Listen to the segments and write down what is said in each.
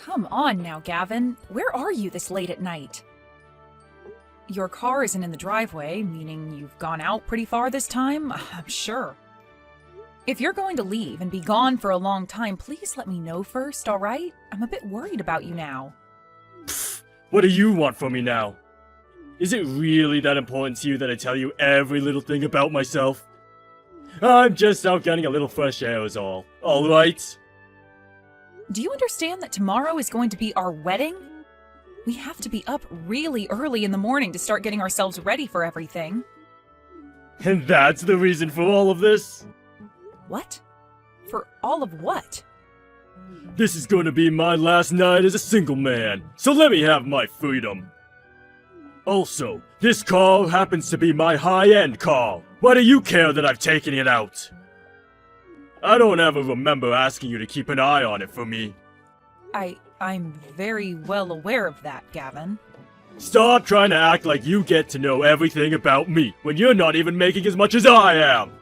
Come on now, Gavin. Where are you this late at night? Your car isn't in the driveway, meaning you've gone out pretty far this time, I'm sure. If you're going to leave and be gone for a long time, please let me know first, alright? I'm a bit worried about you now. Pfft, what do you want from me now? Is it really that important to you that I tell you every little thing about myself? I'm just out getting a little fresh air is all, alright? Do you understand that tomorrow is going to be our wedding? We have to be up really early in the morning to start getting ourselves ready for everything. And that's the reason for all of this? What? For all of what? This is going to be my last night as a single man, so let me have my freedom. Also, this car happens to be my high-end car. Why do you care that I've taken it out? I don't ever remember asking you to keep an eye on it for me. I'm very well aware of that, Gavin. Stop trying to act like you get to know everything about me when you're not even making as much as I am.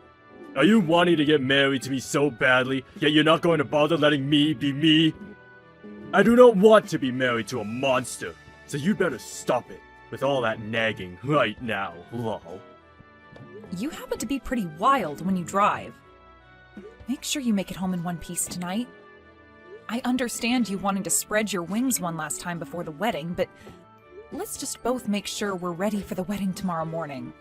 Are you wanting to get married to me so badly, yet you're not going to bother letting me be me? I do not want to be married to a monster, so you better stop it with all that nagging right now, lol. You happen to be pretty wild when you drive. Make sure you make it home in one piece tonight. I understand you wanting to spread your wings one last time before the wedding, but let's just both make sure we're ready for the wedding tomorrow morning.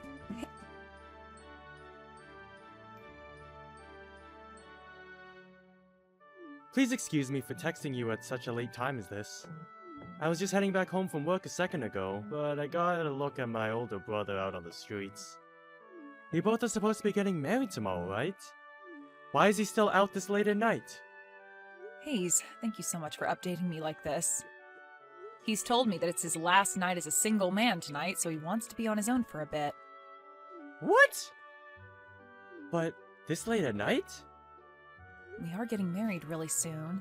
Please excuse me for texting you at such a late time as this. I was just heading back home from work a second ago, but I got a look at my older brother out on the streets. You both are supposed to be getting married tomorrow, right? Why is he still out this late at night? Hayes, thank you so much for updating me like this. He's told me that it's his last night as a single man tonight, so he wants to be on his own for a bit. What? But this late at night? We are getting married really soon.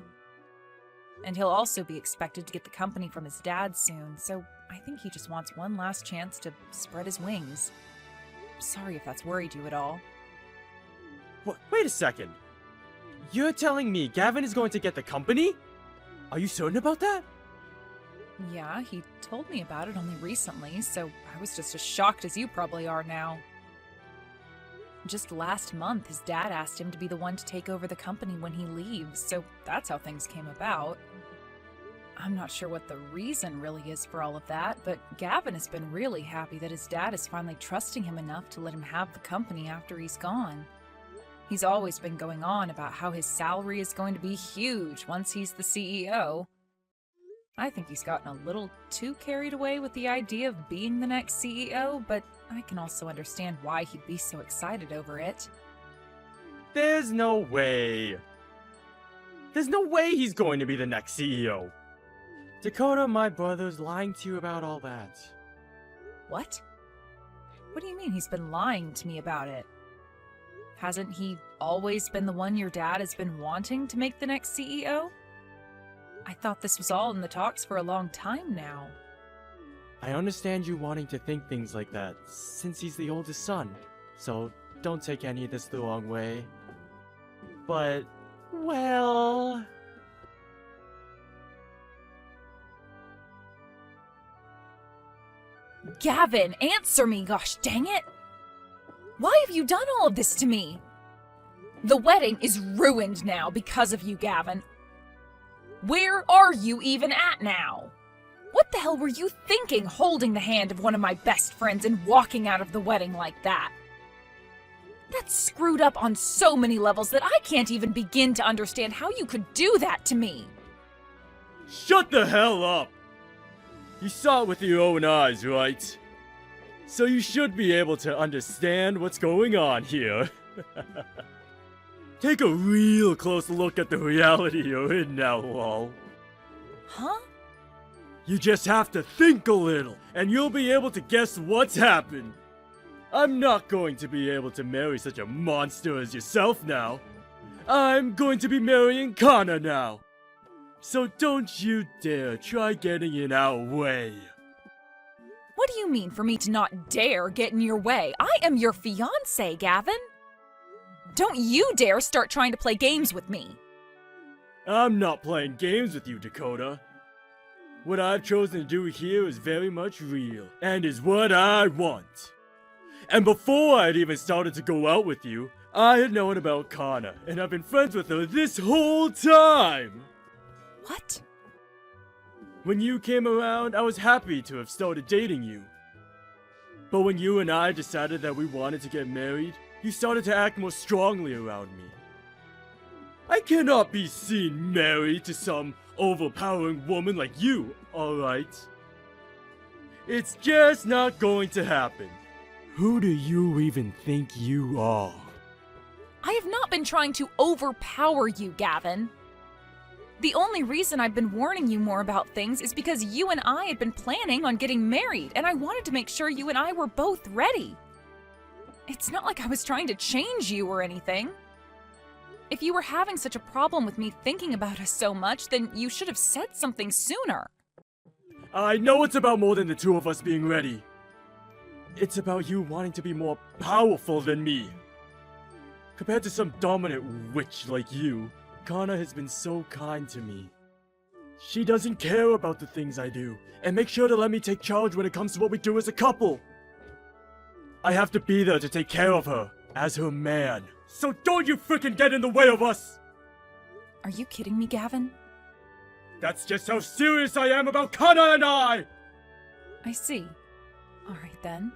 And he'll also be expected to get the company from his dad soon, so I think he just wants one last chance to spread his wings. Sorry if that's worried you at all. Wait a second. You're telling me Gavin is going to get the company? Are you certain about that? Yeah, he told me about it only recently, so I was just as shocked as you probably are now. Just last month, his dad asked him to be the one to take over the company when he leaves, so that's how things came about. I'm not sure what the reason really is for all of that, but Gavin has been really happy that his dad is finally trusting him enough to let him have the company after he's gone. He's always been going on about how his salary is going to be huge once he's the CEO. I think he's gotten a little too carried away with the idea of being the next CEO, but I can also understand why he'd be so excited over it. There's no way. There's no way he's going to be the next CEO. Dakota, my brother's lying to you about all that. What? What do you mean he's been lying to me about it? Hasn't he always been the one your dad has been wanting to make the next CEO? I thought this was all in the talks for a long time now. I understand you wanting to think things like that, since he's the oldest son, so don't take any of this the wrong way. But, well... Gavin, answer me, gosh dang it! Why have you done all of this to me? The wedding is ruined now because of you, Gavin. Where are you even at now? What the hell were you thinking, holding the hand of one of my best friends and walking out of the wedding like that? That's screwed up on so many levels that I can't even begin to understand how you could do that to me. Shut the hell up! You saw it with your own eyes, right? So you should be able to understand what's going on here. Take a real close look at the reality you're in now, lol. Huh? You just have to think a little, and you'll be able to guess what's happened. I'm not going to be able to marry such a monster as yourself now. I'm going to be marrying Kana now. So don't you dare try getting in our way. What do you mean for me to not dare get in your way? I am your fiancé, Gavin. Don't you dare start trying to play games with me. I'm not playing games with you, Dakota. What I've chosen to do here is very much real, and is what I want. And before I'd even started to go out with you, I had known about Kana, and I've been friends with her this whole time! What? When you came around, I was happy to have started dating you. But when you and I decided that we wanted to get married, you started to act more strongly around me. I cannot be seen married to some overpowering woman like you, alright? It's just not going to happen. Who do you even think you are? I have not been trying to overpower you, Gavin. The only reason I've been warning you more about things is because you and I had been planning on getting married, and I wanted to make sure you and I were both ready. It's not like I was trying to change you or anything. If you were having such a problem with me thinking about us so much, then you should have said something sooner. I know it's about more than the two of us being ready. It's about you wanting to be more powerful than me. Compared to some dominant witch like you, Kana has been so kind to me. She doesn't care about the things I do, and makes sure to let me take charge when it comes to what we do as a couple. I have to be there to take care of her, as her man. So don't you frickin' get in the way of us! Are you kidding me, Gavin? That's just how serious I am about Kana and I! I see. Alright then.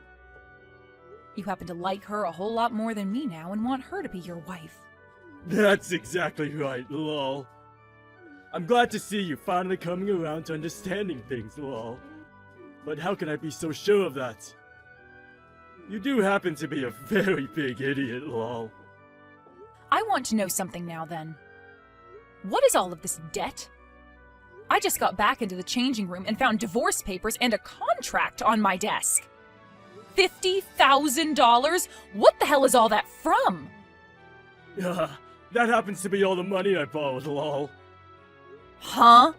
You happen to like her a whole lot more than me now and want her to be your wife. That's exactly right, lol. I'm glad to see you finally coming around to understanding things, lol. But how can I be so sure of that? You do happen to be a very big idiot, lol. I want to know something now then. What is all of this debt? I just got back into the changing room and found divorce papers and a contract on my desk. $50,000? What the hell is all that from? Yeah, that happens to be all the money I borrowed, lol. Huh?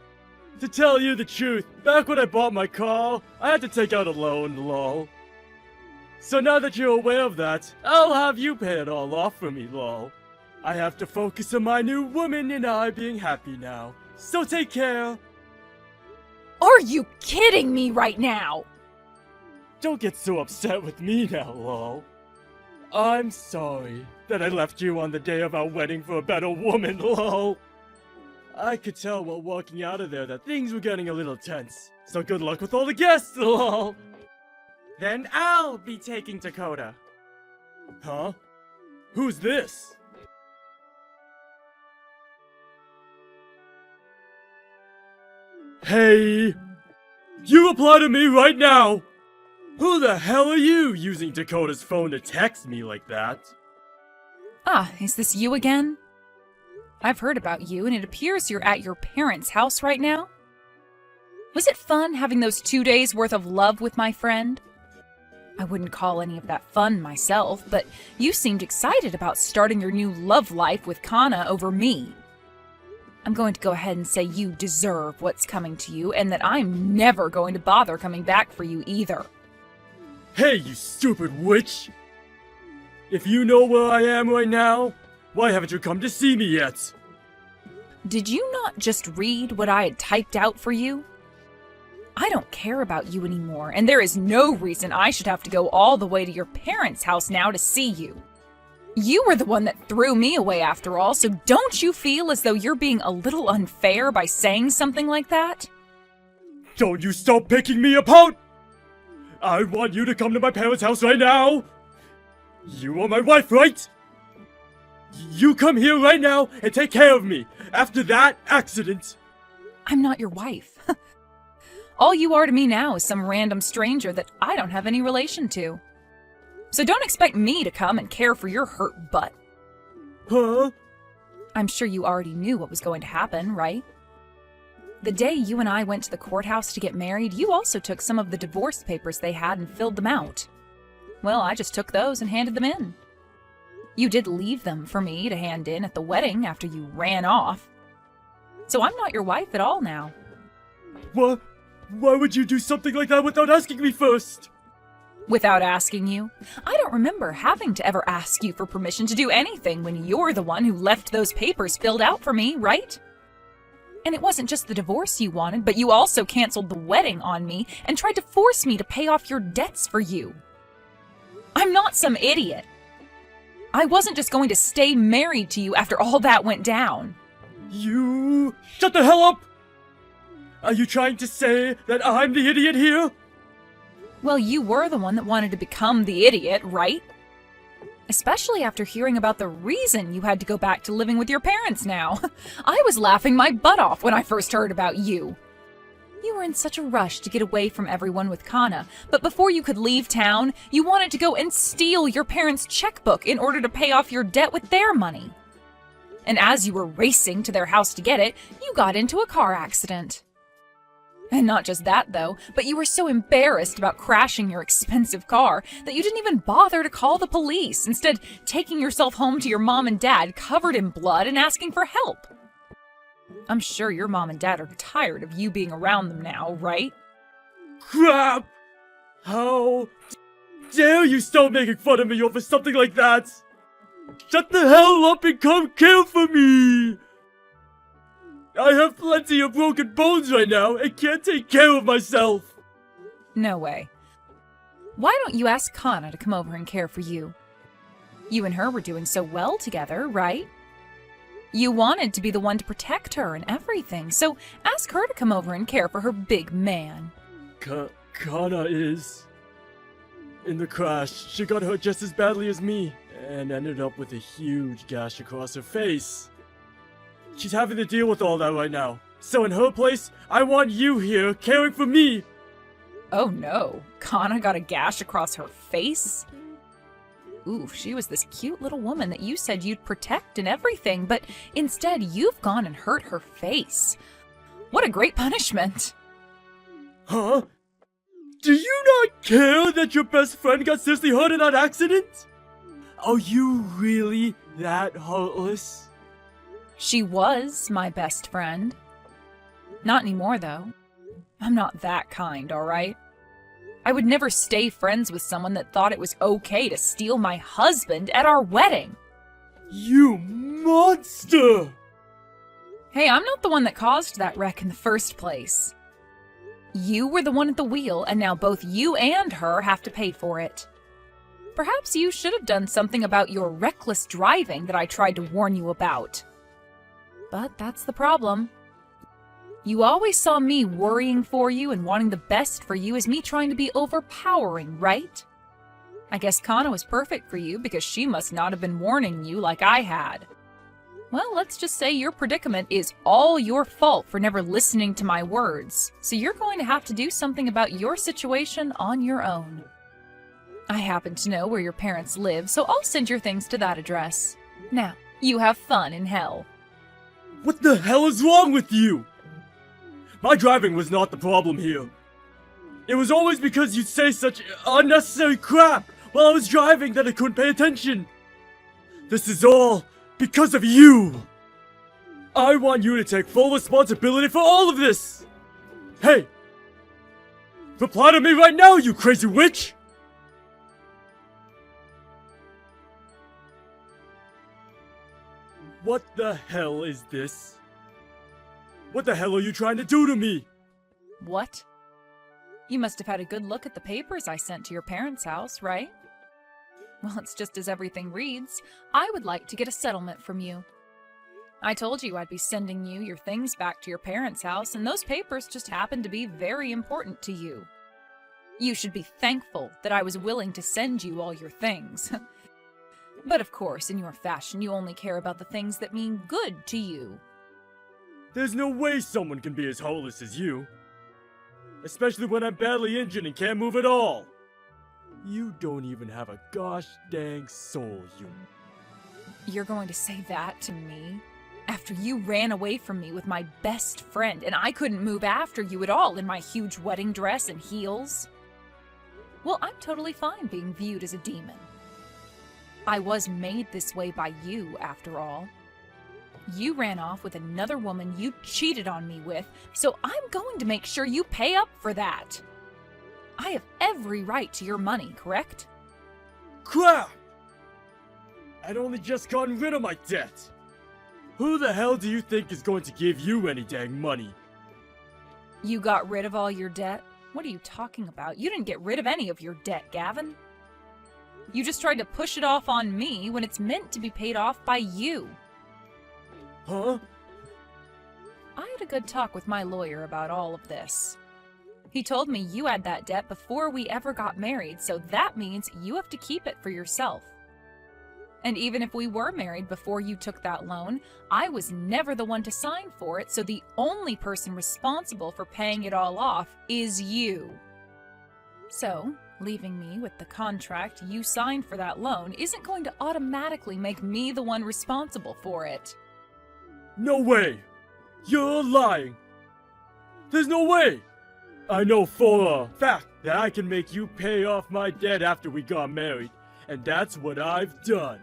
To tell you the truth, back when I bought my car, I had to take out a loan, lol. So now that you're aware of that, I'll have you pay it all off for me, lol. I have to focus on my new woman and I being happy now. So take care. Are you kidding me right now? Don't get so upset with me now, lol. I'm sorry that I left you on the day of our wedding for a better woman, lol. I could tell while walking out of there that things were getting a little tense. So good luck with all the guests, lol. Then I'll be taking Dakota. Huh? Who's this? Hey! You reply to me right now! Who the hell are you using Dakota's phone to text me like that? Ah, is this you again? I've heard about you, and it appears you're at your parents' house right now. Was it fun having those 2 days worth of love with my friend? I wouldn't call any of that fun myself, but you seemed excited about starting your new love life with Kana over me. I'm going to go ahead and say you deserve what's coming to you, and that I'm never going to bother coming back for you either. Hey, you stupid witch! If you know where I am right now, why haven't you come to see me yet? Did you not just read what I had typed out for you? I don't care about you anymore, and there is no reason I should have to go all the way to your parents' house now to see you. You were the one that threw me away after all, so don't you feel as though you're being a little unfair by saying something like that? Don't you stop picking me apart! I want you to come to my parents' house right now! You are my wife, right? You come here right now and take care of me after that accident! I'm not your wife. All you are to me now is some random stranger that I don't have any relation to. So don't expect me to come and care for your hurt butt. Huh? I'm sure you already knew what was going to happen, right? The day you and I went to the courthouse to get married, you also took some of the divorce papers they had and filled them out. Well, I just took those and handed them in. You did leave them for me to hand in at the wedding after you ran off. So I'm not your wife at all now. What? Why would you do something like that without asking me first? Without asking you? I don't remember having to ever ask you for permission to do anything when you're the one who left those papers filled out for me, right? And it wasn't just the divorce you wanted, but you also canceled the wedding on me and tried to force me to pay off your debts for you. I'm not some idiot. I wasn't just going to stay married to you after all that went down. You... Shut the hell up! Are you trying to say that I'm the idiot here? Well, you were the one that wanted to become the idiot, right? Especially after hearing about the reason you had to go back to living with your parents now. I was laughing my butt off when I first heard about you. You were in such a rush to get away from everyone with Kana, but before you could leave town, you wanted to go and steal your parents' checkbook in order to pay off your debt with their money. And as you were racing to their house to get it, you got into a car accident. And not just that, though, but you were so embarrassed about crashing your expensive car that you didn't even bother to call the police, instead taking yourself home to your mom and dad covered in blood and asking for help. I'm sure your mom and dad are tired of you being around them now, right? Crap! How dare you start making fun of me over something like that? Shut the hell up and come care for me! I have plenty of broken bones right now and can't take care of myself. No way. Why don't you ask Kana to come over and care for you? You and her were doing so well together, right? You wanted to be the one to protect her and everything, so ask her to come over and care for her big man. Kana is... in the crash. She got hurt just as badly as me and ended up with a huge gash across her face. She's having to deal with all that right now. So in her place, I want you here caring for me. Oh no, Kana got a gash across her face? Ooh, she was this cute little woman that you said you'd protect and everything, but instead you've gone and hurt her face. What a great punishment. Huh? Do you not care that your best friend got seriously hurt in that accident? Are you really that heartless? She was my best friend. Not anymore, though. I'm not that kind, all right? I would never stay friends with someone that thought it was okay to steal my husband at our wedding. You monster! Hey, I'm not the one that caused that wreck in the first place. You were the one at the wheel, and now both you and her have to pay for it. Perhaps you should have done something about your reckless driving that I tried to warn you about. But that's the problem. You always saw me worrying for you and wanting the best for you as me trying to be overpowering, right? I guess Kana was perfect for you because she must not have been warning you like I had. Well, let's just say your predicament is all your fault for never listening to my words, so you're going to have to do something about your situation on your own. I happen to know where your parents live, so I'll send your things to that address. Now, you have fun in hell. What the hell is wrong with you? My driving was not the problem here. It was always because you'd say such unnecessary crap while I was driving that I couldn't pay attention. This is all because of you. I want you to take full responsibility for all of this. Hey, reply to me right now, you crazy witch! What the hell is this? What the hell are you trying to do to me? What? You must have had a good look at the papers I sent to your parents' house, right? Well, it's just as everything reads. I would like to get a settlement from you. I told you I'd be sending you your things back to your parents' house, and those papers just happened to be very important to you. You should be thankful that I was willing to send you all your things. But of course, in your fashion, you only care about the things that mean good to you. There's no way someone can be as heartless as you. Especially when I'm badly injured and can't move at all. You don't even have a gosh dang soul, you. You're going to say that to me? After you ran away from me with my best friend, and I couldn't move after you at all in my huge wedding dress and heels? Well, I'm totally fine being viewed as a demon. I was made this way by you, after all. You ran off with another woman you cheated on me with, so I'm going to make sure you pay up for that. I have every right to your money, correct? Crap! I'd only just gotten rid of my debt. Who the hell do you think is going to give you any dang money? You got rid of all your debt? What are you talking about? You didn't get rid of any of your debt, Gavin. You just tried to push it off on me when it's meant to be paid off by you. Huh? I had a good talk with my lawyer about all of this. He told me you had that debt before we ever got married, so that means you have to keep it for yourself. And even if we were married before you took that loan, I was never the one to sign for it, so the only person responsible for paying it all off is you. So, leaving me with the contract you signed for that loan isn't going to automatically make me the one responsible for it. No way! You're lying! There's no way! I know for a fact that I can make you pay off my debt after we got married, and that's what I've done.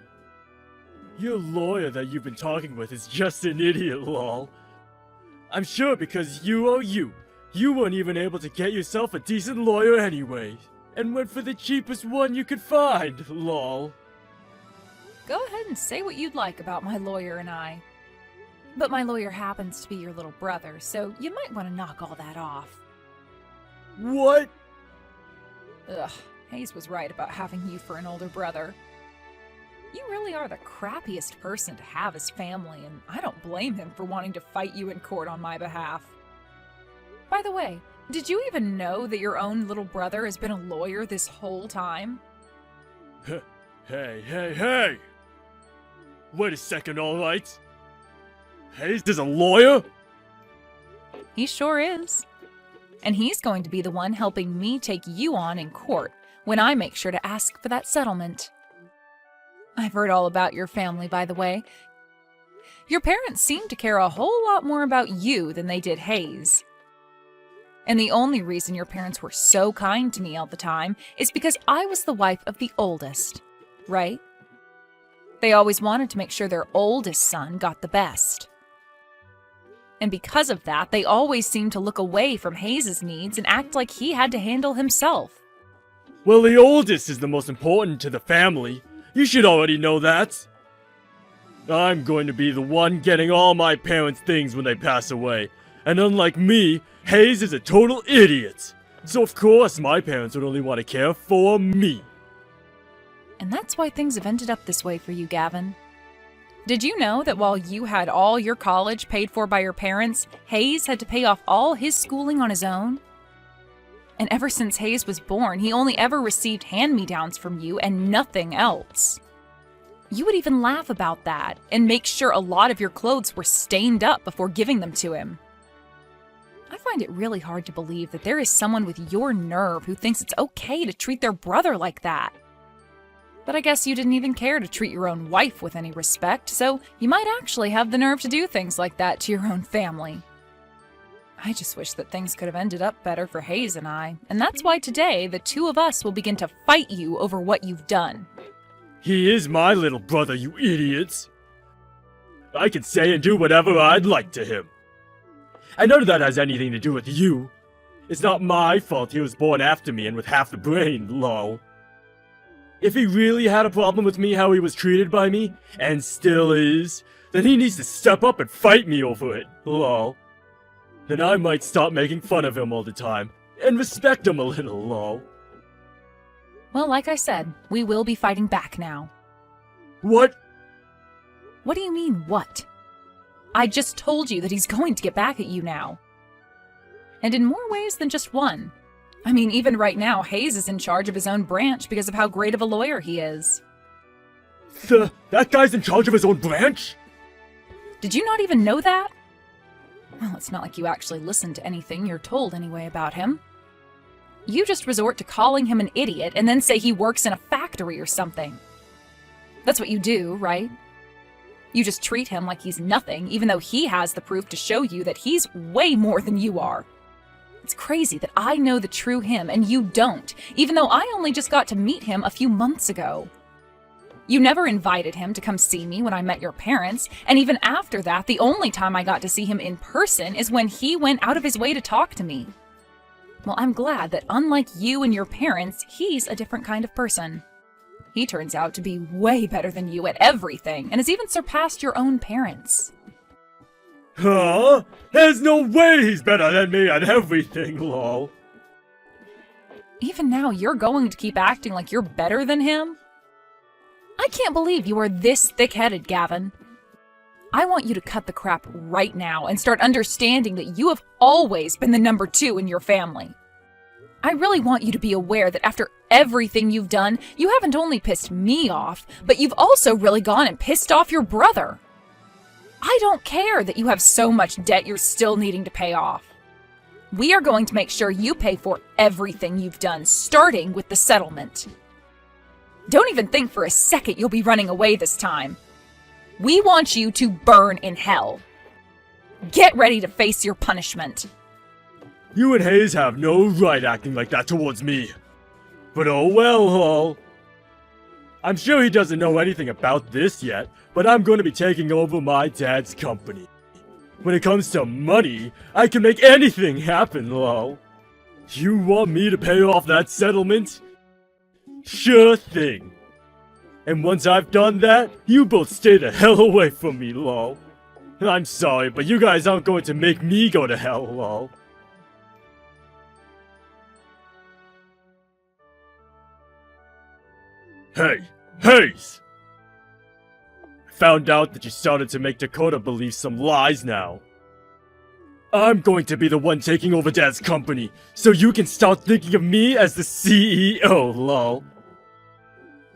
Your lawyer that you've been talking with is just an idiot, lol. I'm sure because you weren't even able to get yourself a decent lawyer anyway, and went for the cheapest one you could find, lol. Go ahead and say what you'd like about my lawyer and I. But my lawyer happens to be your little brother, so you might want to knock all that off. What? Ugh, Hayes was right about having you for an older brother. You really are the crappiest person to have as family, and I don't blame him for wanting to fight you in court on my behalf. By the way, did you even know that your own little brother has been a lawyer this whole time? Hey! Wait a second, alright? Hayes is a lawyer? He sure is. And he's going to be the one helping me take you on in court when I make sure to ask for that settlement. I've heard all about your family, by the way. Your parents seem to care a whole lot more about you than they did Hayes. And the only reason your parents were so kind to me all the time is because I was the wife of the oldest, right? They always wanted to make sure their oldest son got the best. And because of that, they always seemed to look away from Hayes' needs and act like he had to handle himself. Well, the oldest is the most important to the family. You should already know that. I'm going to be the one getting all my parents' things when they pass away. And unlike me, Hayes is a total idiot. So of course my parents would only want to care for me. And that's why things have ended up this way for you, Gavin. Did you know that while you had all your college paid for by your parents, Hayes had to pay off all his schooling on his own? And ever since Hayes was born, he only ever received hand-me-downs from you and nothing else. You would even laugh about that and make sure a lot of your clothes were stained up before giving them to him. I find it really hard to believe that there is someone with your nerve who thinks it's okay to treat their brother like that. But I guess you didn't even care to treat your own wife with any respect, so you might actually have the nerve to do things like that to your own family. I just wish that things could have ended up better for Hayes and I, and that's why today the two of us will begin to fight you over what you've done. He is my little brother, you idiots. I can say and do whatever I'd like to him. And none of that has anything to do with you. It's not my fault he was born after me and with half the brain, lol. If he really had a problem with me how he was treated by me, and still is, then he needs to step up and fight me over it, lol. Then I might stop making fun of him all the time, and respect him a little, lol. Well, like I said, we will be fighting back now. What? What do you mean, what? I just told you that he's going to get back at you now. And in more ways than just one. I mean, even right now, Hayes is in charge of his own branch because of how great of a lawyer he is. That guy's in charge of his own branch? Did you not even know that? Well, it's not like you actually listen to anything you're told anyway about him. You just resort to calling him an idiot and then say he works in a factory or something. That's what you do, right? You just treat him like he's nothing, even though he has the proof to show you that he's way more than you are. It's crazy that I know the true him and you don't, even though I only just got to meet him a few months ago. You never invited him to come see me when I met your parents, and even after that, the only time I got to see him in person is when he went out of his way to talk to me. Well, I'm glad that unlike you and your parents, he's a different kind of person. He turns out to be way better than you at everything, and has even surpassed your own parents. Huh? There's no way he's better than me at everything, lol. Even now, you're going to keep acting like you're better than him? I can't believe you are this thick-headed, Gavin. I want you to cut the crap right now and start understanding that you have always been the number 2 in your family. I really want you to be aware that after everything you've done, you haven't only pissed me off, but you've also really gone and pissed off your brother. I don't care that you have so much debt you're still needing to pay off. We are going to make sure you pay for everything you've done, starting with the settlement. Don't even think for a second you'll be running away this time. We want you to burn in hell. Get ready to face your punishment. You and Hayes have no right acting like that towards me. But oh well, lol. I'm sure he doesn't know anything about this yet, but I'm going to be taking over my dad's company. When it comes to money, I can make anything happen, lol. You want me to pay off that settlement? Sure thing. And once I've done that, you both stay the hell away from me, lol. I'm sorry, but you guys aren't going to make me go to hell, lol. Hey, Hayes! I found out that you started to make Dakota believe some lies now. I'm going to be the one taking over Dad's company, so you can start thinking of me as the CEO, lol.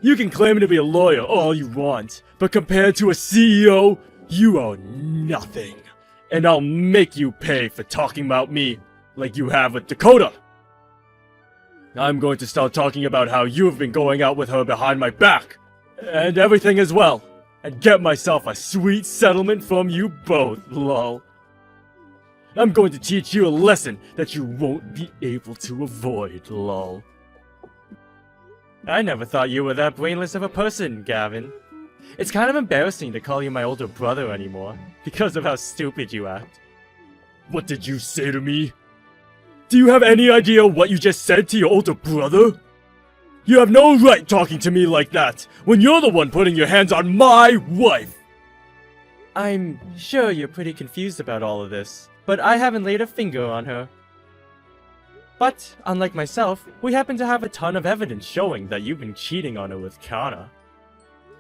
You can claim to be a lawyer all you want, but compared to a CEO, you are nothing. And I'll make you pay for talking about me like you have with Dakota. I'm going to start talking about how you've been going out with her behind my back, and everything as well, and get myself a sweet settlement from you both, lol. I'm going to teach you a lesson that you won't be able to avoid, lol. I never thought you were that brainless of a person, Gavin. It's kind of embarrassing to call you my older brother anymore, because of how stupid you act. What did you say to me? Do you have any idea what you just said to your older brother? You have no right talking to me like that, when you're the one putting your hands on my wife! I'm sure you're pretty confused about all of this, but I haven't laid a finger on her. But, unlike myself, we happen to have a ton of evidence showing that you've been cheating on her with Kana.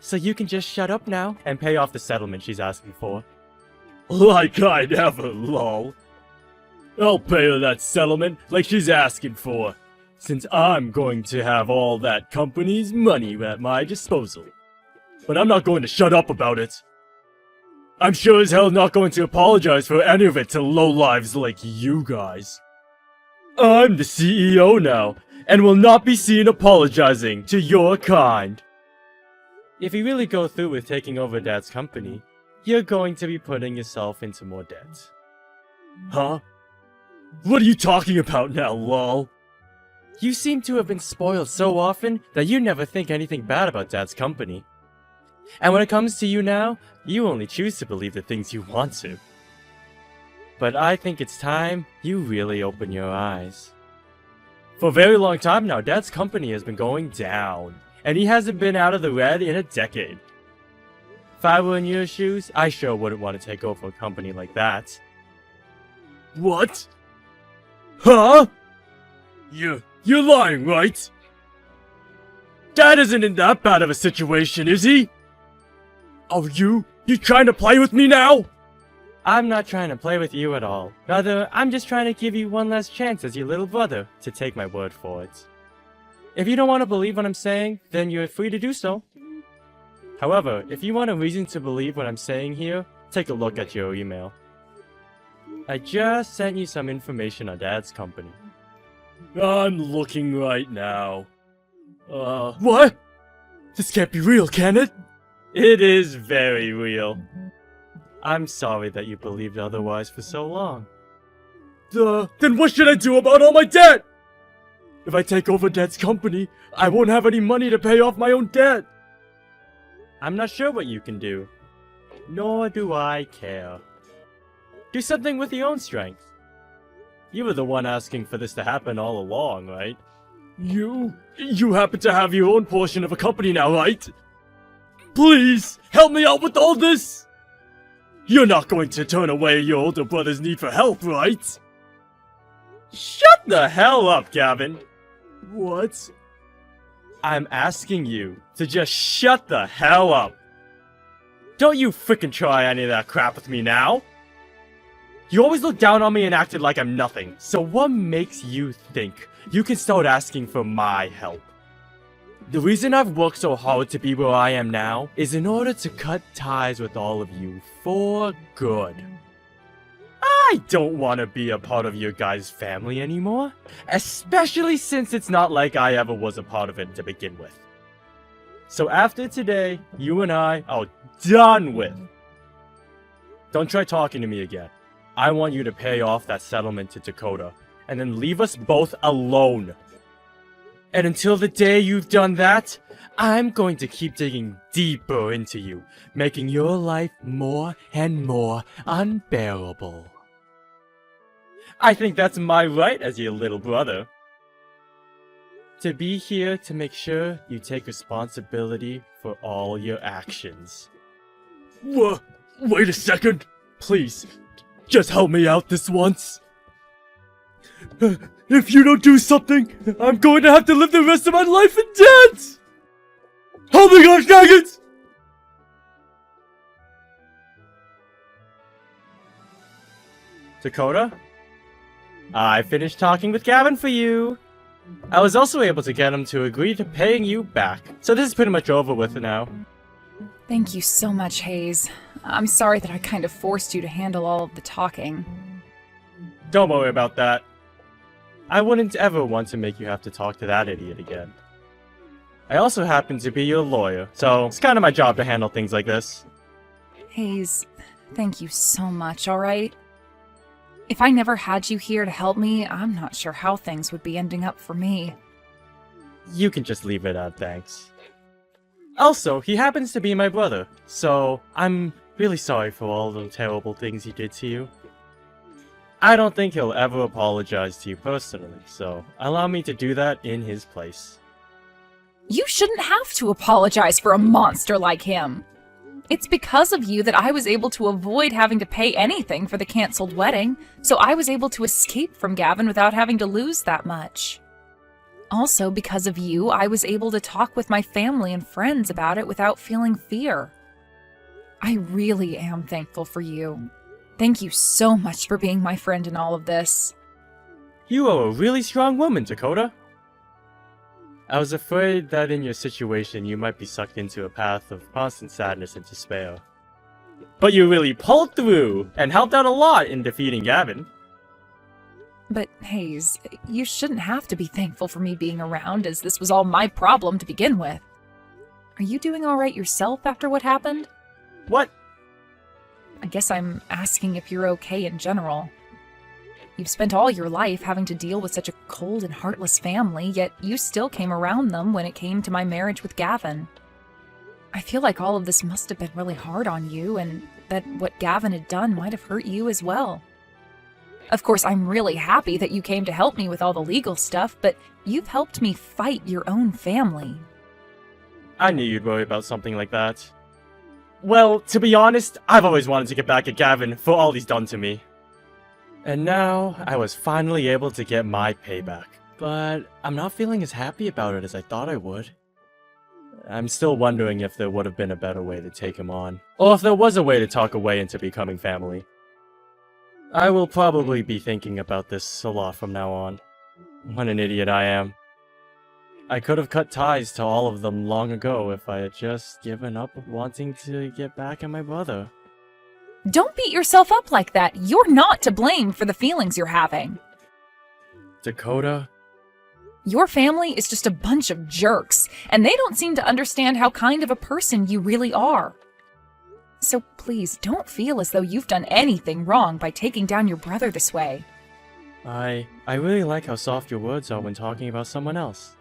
So you can just shut up now and pay off the settlement she's asking for. Like I never, lol. I'll pay her that settlement like she's asking for, since I'm going to have all that company's money at my disposal. But I'm not going to shut up about it. I'm sure as hell not going to apologize for any of it to lowlives like you guys. I'm the CEO now, and will not be seen apologizing to your kind. If you really go through with taking over Dad's company, you're going to be putting yourself into more debt. Huh? What are you talking about now, lol? You seem to have been spoiled so often that you never think anything bad about Dad's company. And when it comes to you now, you only choose to believe the things you want to. But I think it's time you really open your eyes. For a very long time now, Dad's company has been going down, and he hasn't been out of the red in a decade. If I were in your shoes, I sure wouldn't want to take over a company like that. What? Huh? You're lying, right? Dad isn't in that bad of a situation, is he? Are you trying to play with me now? I'm not trying to play with you at all. Rather, I'm just trying to give you one last chance as your little brother to take my word for it. If you don't want to believe what I'm saying, then you're free to do so. However, if you want a reason to believe what I'm saying here, take a look at your email. I just sent you some information on Dad's company. I'm looking right now. What? This can't be real, can it? It is very real. I'm sorry that you believed otherwise for so long. Then what should I do about all my debt? If I take over Dad's company, I won't have any money to pay off my own debt. I'm not sure what you can do. Nor do I care. Do something with your own strength. You were the one asking for this to happen all along, right? You happen to have your own portion of a company now, right? Please, help me out with all this! You're not going to turn away your older brother's need for help, right? Shut the hell up, Gavin. What? I'm asking you to just shut the hell up. Don't you frickin' try any of that crap with me now. You always look down on me and acted like I'm nothing, so what makes you think you can start asking for my help? The reason I've worked so hard to be where I am now is in order to cut ties with all of you for good. I don't want to be a part of your guys' family anymore, especially since it's not like I ever was a part of it to begin with. So after today, you and I are done with. Don't try talking to me again. I want you to pay off that settlement to Dakota, and then leave us both alone. And until the day you've done that, I'm going to keep digging deeper into you, making your life more and more unbearable. I think that's my right as your little brother. To be here to make sure you take responsibility for all your actions. Wait a second. Please, just help me out this once. If you don't do something, I'm going to have to live the rest of my life in debt! Help me, gosh dang it! Dakota? I finished talking with Gavin for you. I was also able to get him to agree to paying you back, so this is pretty much over with now. Thank you so much, Hayes. I'm sorry that I kind of forced you to handle all of the talking. Don't worry about that. I wouldn't ever want to make you have to talk to that idiot again. I also happen to be your lawyer, so it's kind of my job to handle things like this. Hayes, thank you so much, alright? If I never had you here to help me, I'm not sure how things would be ending up for me. You can just leave it at thanks. Also, he happens to be my brother, so I'm really sorry for all the terrible things he did to you. I don't think he'll ever apologize to you personally, so allow me to do that in his place. You shouldn't have to apologize for a monster like him. It's because of you that I was able to avoid having to pay anything for the canceled wedding, so I was able to escape from Gavin without having to lose that much. Also, because of you, I was able to talk with my family and friends about it without feeling fear. I really am thankful for you. Thank you so much for being my friend in all of this. You are a really strong woman, Dakota. I was afraid that in your situation you might be sucked into a path of constant sadness and despair. But you really pulled through and helped out a lot in defeating Gavin. But Hayes, you shouldn't have to be thankful for me being around, as this was all my problem to begin with. Are you doing alright yourself after what happened? What? I guess I'm asking if you're okay in general. You've spent all your life having to deal with such a cold and heartless family, yet you still came around them when it came to my marriage with Gavin. I feel like all of this must have been really hard on you, and that what Gavin had done might have hurt you as well. Of course, I'm really happy that you came to help me with all the legal stuff, but you've helped me fight your own family. I knew you'd worry about something like that. Well, to be honest, I've always wanted to get back at Gavin for all he's done to me. And now, I was finally able to get my payback. But I'm not feeling as happy about it as I thought I would. I'm still wondering if there would have been a better way to take him on. Or if there was a way to talk away into becoming family. I will probably be thinking about this a lot from now on. What an idiot I am. I could have cut ties to all of them long ago if I had just given up wanting to get back at my brother. Don't beat yourself up like that. You're not to blame for the feelings you're having. Dakota? Your family is just a bunch of jerks, and they don't seem to understand how kind of a person you really are. So please, don't feel as though you've done anything wrong by taking down your brother this way. I really like how soft your words are when talking about someone else.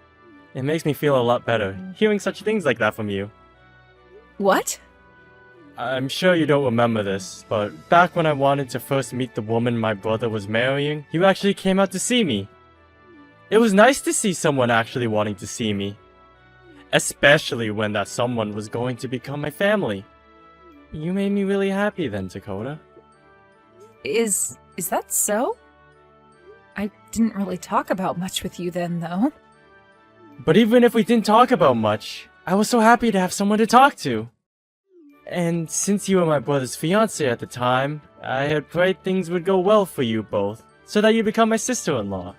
It makes me feel a lot better, hearing such things like that from you. What? I'm sure you don't remember this, but back when I wanted to first meet the woman my brother was marrying, you actually came out to see me. It was nice to see someone actually wanting to see me. Especially when that someone was going to become my family. You made me really happy then, Dakota. Is that so? I didn't really talk about much with you then, though. But even if we didn't talk about much, I was so happy to have someone to talk to. And since you were my brother's fiancé at the time, I had prayed things would go well for you both, so that you become my sister-in-law.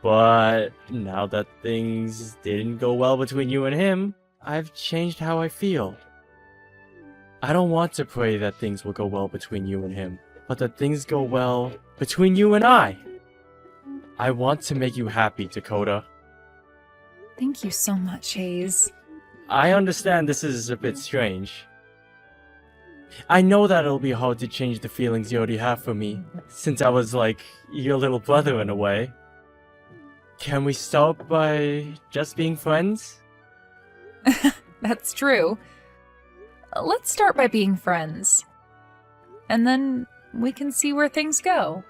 But now that things didn't go well between you and him, I've changed how I feel. I don't want to pray that things will go well between you and him, but that things go well between you and I. I want to make you happy, Dakota. Thank you so much, Hayes. I understand this is a bit strange. I know that it'll be hard to change the feelings you already have for me, since I was like your little brother in a way. Can we start by just being friends? That's true. Let's start by being friends. And then we can see where things go.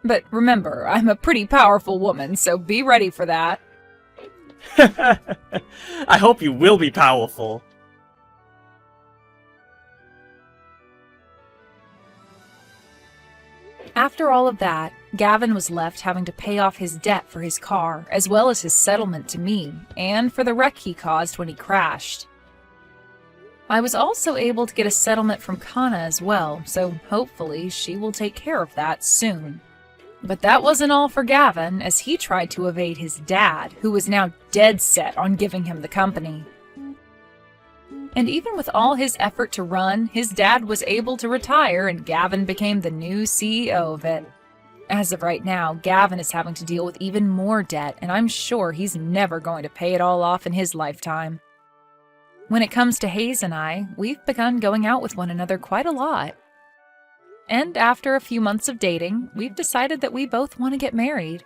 But remember, I'm a pretty powerful woman, so be ready for that. I hope you will be powerful. After all of that, Gavin was left having to pay off his debt for his car, as well as his settlement to me, and for the wreck he caused when he crashed. I was also able to get a settlement from Kana as well, so hopefully she will take care of that soon. But that wasn't all for Gavin, as he tried to evade his dad, who was now dead set on giving him the company. And even with all his effort to run, his dad was able to retire and Gavin became the new CEO of it. As of right now, Gavin is having to deal with even more debt, and I'm sure he's never going to pay it all off in his lifetime. When it comes to Hayes and I, we've begun going out with one another quite a lot. And after a few months of dating, we've decided that we both want to get married.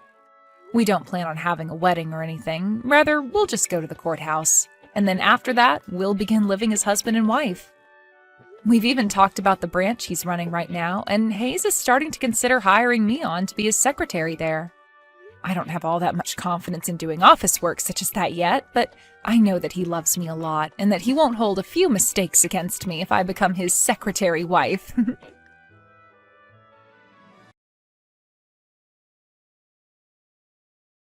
We don't plan on having a wedding or anything, rather we'll just go to the courthouse. And then after that, we'll begin living as husband and wife. We've even talked about the branch he's running right now, and Hayes is starting to consider hiring me on to be his secretary there. I don't have all that much confidence in doing office work such as that yet, but I know that he loves me a lot, and that he won't hold a few mistakes against me if I become his secretary wife.